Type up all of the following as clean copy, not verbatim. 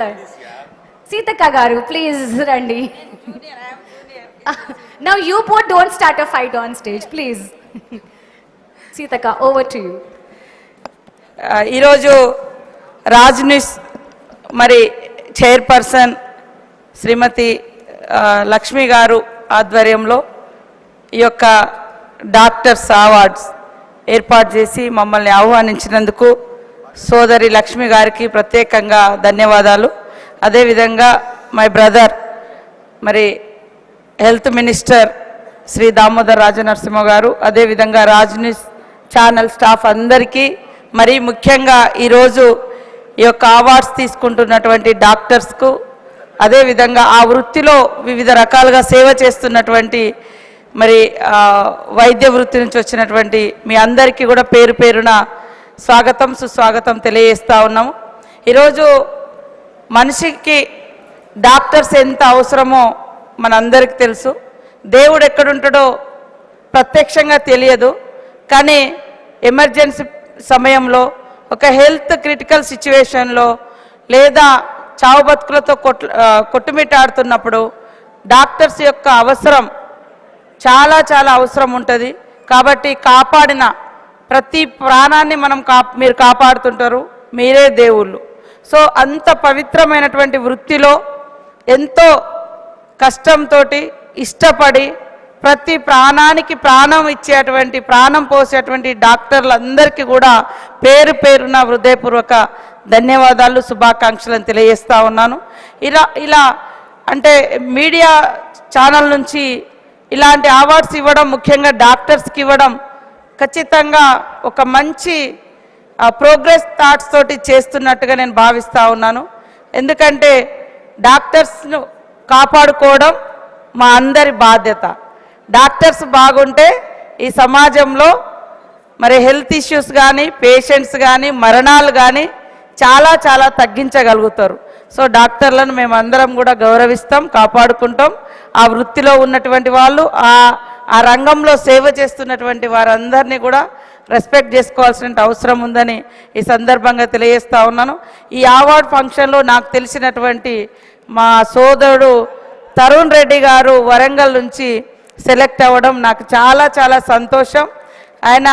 Sitaka garu, please randi. Now you both don't start a fight on stage, please. Sitaka, over to you. ఈరోజు Raj news మరి chairperson శ్రీమతి లక్ష్మి గారు ఆధ్వర్యంలో ఈ యొక్క doctors awards ఏర్పాటు చేసి మమ్మల్ని ఆహ్వానించినందుకు సోదరి లక్ష్మి గారికి ప్రత్యేకంగా ధన్యవాదాలు. అదేవిధంగా మై బ్రదర్ మరి హెల్త్ మినిస్టర్ శ్రీ దామోదర్ రాజనరసింహ గారు, అదేవిధంగా రాజ్ న్యూస్ ఛానల్ స్టాఫ్ అందరికీ, మరి ముఖ్యంగా ఈరోజు ఈ యొక్క అవార్డ్స్ తీసుకుంటున్నటువంటి డాక్టర్స్కు, అదేవిధంగా ఆ వృత్తిలో వివిధ రకాలుగా సేవ చేస్తున్నటువంటి మరి వైద్య వృత్తి నుంచి వచ్చినటువంటి మీ అందరికీ కూడా పేరు పేరున స్వాగతం సుస్వాగతం తెలియజేస్తూ ఉన్నాము. ఈరోజు మనిషికి డాక్టర్స్ ఎంత అవసరమో మనందరికీ తెలుసు. దేవుడు ఎక్కడుంటాడో ప్రత్యక్షంగా తెలియదు, కానీ ఎమర్జెన్సీ సమయంలో ఒక హెల్త్ క్రిటికల్ సిచ్యువేషన్లో లేదా చావు బతుకులతో కొట్టుమిట్టాడుతున్నప్పుడు డాక్టర్స్ యొక్క అవసరం చాలా చాలా అవసరం ఉంటుంది. కాబట్టి కాపాడిన ప్రతి ప్రాణాన్ని మీరు కాపాడుతుంటారు, మీరే దేవుళ్ళు. సో అంత పవిత్రమైనటువంటి వృత్తిలో ఎంతో కష్టంతో ఇష్టపడి ప్రతి ప్రాణానికి ప్రాణం ఇచ్చేటువంటి, ప్రాణం పోసేటువంటి డాక్టర్లందరికీ కూడా పేరు పేరున హృదయపూర్వక ధన్యవాదాలు, శుభాకాంక్షలను తెలియజేస్తూ ఉన్నాను. ఇలా అంటే మీడియా ఛానల్ నుంచి ఇలాంటి అవార్డ్స్ ఇవ్వడం, ముఖ్యంగా డాక్టర్స్కి ఇవ్వడం ఖచ్చితంగా ఒక మంచి ప్రోగ్రెస్ థాట్స్ తోటి చేస్తున్నట్టుగా నేను భావిస్తూ ఉన్నాను. ఎందుకంటే డాక్టర్స్ను కాపాడుకోవడం మా అందరి బాధ్యత. డాక్టర్స్ బాగుంటే ఈ సమాజంలో మరి హెల్త్ ఇష్యూస్ కానీ, పేషెంట్స్ కానీ, మరణాలు కానీ చాలా చాలా తగ్గించగలుగుతారు. సో డాక్టర్లను మేమందరం కూడా గౌరవిస్తాం, కాపాడుకుంటాం. ఆ వృత్తిలో ఉన్నటువంటి వాళ్ళు, ఆ రంగంలో సేవ చేస్తున్నటువంటి వారందరినీ కూడా రెస్పెక్ట్ చేసుకోవాల్సిన అవసరం ఉందని ఈ సందర్భంగా తెలియజేస్తూ ఉన్నాను. ఈ అవార్డ్ ఫంక్షన్లో నాకు తెలిసినటువంటి మా సోదరుడు తరుణ్ రెడ్డి గారు వరంగల్ నుంచి సెలెక్ట్ అవ్వడం నాకు చాలా చాలా సంతోషం. ఆయన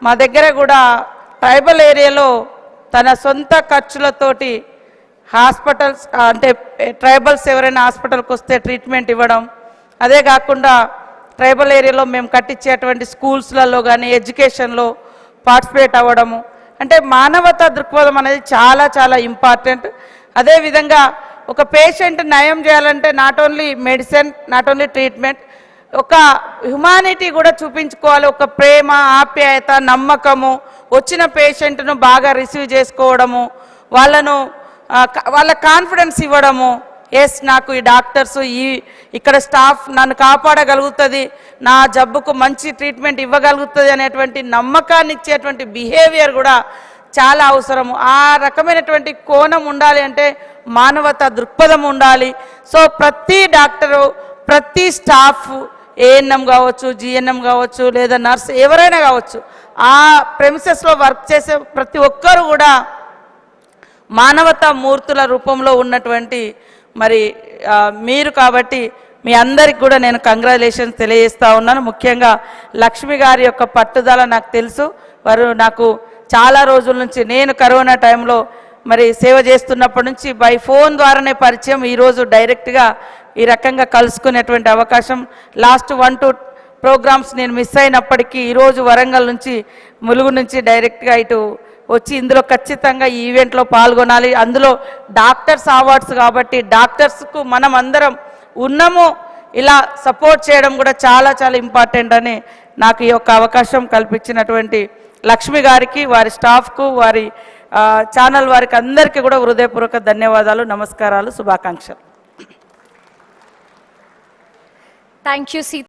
మా దగ్గర కూడా ట్రైబల్ ఏరియాలో తన సొంత ఖర్చులతోటి హాస్పిటల్స్ అంటే ట్రైబల్స్ ఎవరైనా హాస్పిటల్కి వస్తే ట్రీట్మెంట్ ఇవ్వడం, అదే కాకుండా ట్రైబల్ ఏరియాలో మేము కట్టించేటువంటి స్కూల్స్లలో కానీ ఎడ్యుకేషన్లో పార్టిసిపేట్ అవ్వడము, అంటే మానవతా దృక్పథం అనేది చాలా చాలా ఇంపార్టెంట్. అదేవిధంగా ఒక పేషెంట్ నయం చేయాలంటే not only medicine, not only treatment, ఒక హ్యుమానిటీ కూడా చూపించుకోవాలి. ఒక ప్రేమ, ఆప్యాయత, నమ్మకము, వచ్చిన పేషెంట్ను బాగా రిసీవ్ చేసుకోవడము, వాళ్ళ కాన్ఫిడెన్స్ ఇవ్వడము. ఎస్, నాకు ఈ డాక్టర్స్ ఇక్కడ స్టాఫ్ నన్ను కాపాడగలుగుతుంది, నా జబ్బుకు మంచి ట్రీట్మెంట్ ఇవ్వగలుగుతుంది అనేటువంటి నమ్మకాన్ని ఇచ్చేటువంటి బిహేవియర్ కూడా చాలా అవసరము. ఆ రకమైనటువంటి కోణం ఉండాలి అంటే మానవతా దృక్పథం ఉండాలి. సో ప్రతి డాక్టరు, ప్రతి స్టాఫ్, ఏఎన్ఎం కావచ్చు, జిఎన్ఎం కావచ్చు, లేదా నర్స్ ఎవరైనా కావచ్చు, ఆ ప్రెమిసెస్లో వర్క్ చేసే ప్రతి ఒక్కరు కూడా మానవతా మూర్తుల రూపంలో ఉన్నటువంటి మరి మీరు. కాబట్టి మీ అందరికి కూడా నేను కంగ్రాచులేషన్స్ తెలియజేస్తూ ఉన్నాను. ముఖ్యంగా లక్ష్మి గారి యొక్క పట్టుదల నాకు తెలుసు. వారు నాకు చాలా రోజుల నుంచి, నేను కరోనా టైంలో మరి సేవ చేస్తున్నప్పటి నుంచి బై ఫోన్ ద్వారానే పరిచయం, ఈరోజు డైరెక్ట్గా ఈ రకంగా కలుసుకునేటువంటి అవకాశం. లాస్ట్ 1-2 ప్రోగ్రామ్స్ నేను మిస్ అయినప్పటికీ ఈరోజు వరంగల్ నుంచి, ములుగు నుంచి డైరెక్ట్గా ఇటు వచ్చి ఇందులో ఖచ్చితంగా ఈ ఈవెంట్లో పాల్గొనాలి. అందులో డాక్టర్స్ అవార్డ్స్ కాబట్టి డాక్టర్స్కు మనం అందరం ఉన్నాము, ఇలా సపోర్ట్ చేయడం కూడా చాలా చాలా ఇంపార్టెంట్ అని నాకు ఈ యొక్క అవకాశం కల్పించినటువంటి లక్ష్మి గారికి, వారి స్టాఫ్కు, వారి ఛానల్ వారికి అందరికీ కూడా హృదయపూర్వక ధన్యవాదాలు, నమస్కారాలు, శుభాకాంక్షలు. Thank you.